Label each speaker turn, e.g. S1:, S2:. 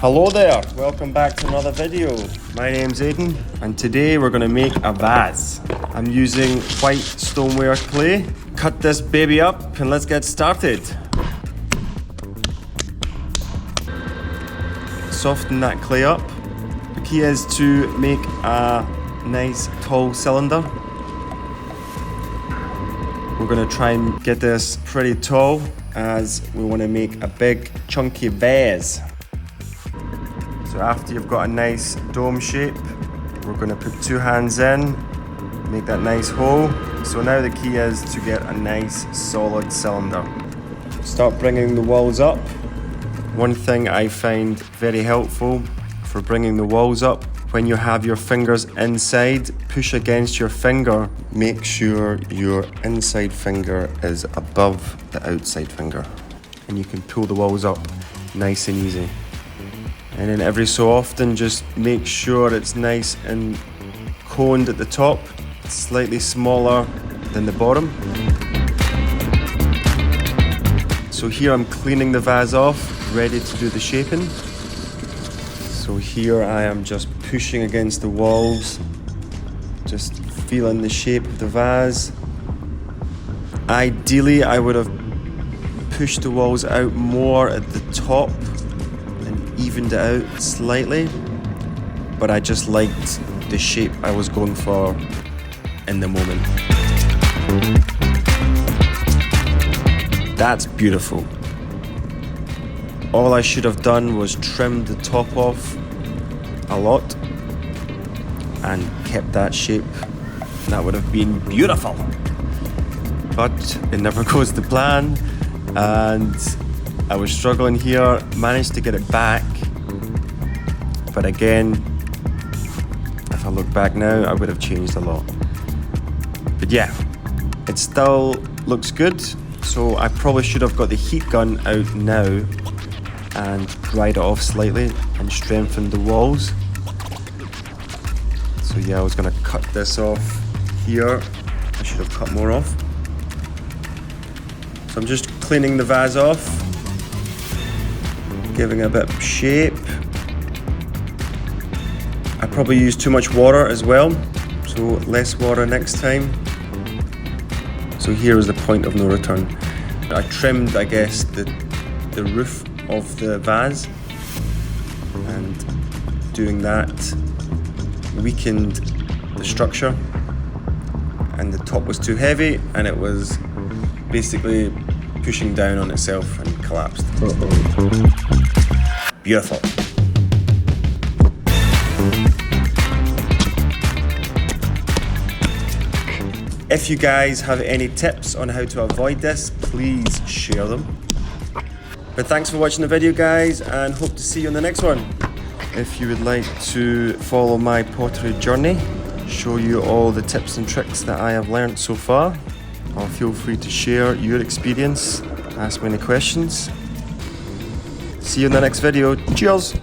S1: Hello there, welcome back to another video. My name's Aidan and today we're going to make a vase. I'm using white stoneware clay. Cut this baby up and let's get started. Soften that clay up. The key is to make a nice tall cylinder. We're going to try and get this pretty tall as we want to make a big chunky vase. So after you've got a nice dome shape, we're going to put two hands in, make that nice hole. So now the key is to get a nice solid cylinder. Start bringing the walls up. One thing I find very helpful for bringing the walls up, when you have your fingers inside, push against your finger. Make sure your inside finger is above the outside finger. And you can pull the walls up nice and easy. And then every so often, just make sure it's nice and coned at the top, slightly smaller than the bottom. So here I'm cleaning the vase off, ready to do the shaping. So here I am just pushing against the walls, just feeling the shape of the vase. Ideally, I would have pushed the walls out more at the top, evened it out slightly, but I just liked the shape I was going for in the moment. That's beautiful. All I should have done was trimmed the top off a lot and kept that shape. That would have been beautiful. But it never goes to plan, and I was struggling here, managed to get it back, but again, if I look back now, I would have changed a lot. But yeah, it still looks good, so I probably should have got the heat gun out now and dried it off slightly and strengthened the walls. So yeah, I was gonna cut this off here. I should have cut more off. So I'm just cleaning the vase off, giving it a bit of shape. I probably used too much water as well, so less water next time. So here is the point of no return. I trimmed, I guess, the roof of the vase, and doing that weakened the structure, and the top was too heavy and it was basically pushing down on itself and collapsed. Beautiful. If you guys have any tips on how to avoid this, please share them. But thanks for watching the video, guys, and hope to see you in the next one. If you would like to follow my pottery journey, show you all the tips and tricks that I have learned so far, or feel free to share your experience, ask me any questions. See you in the next video. Cheers!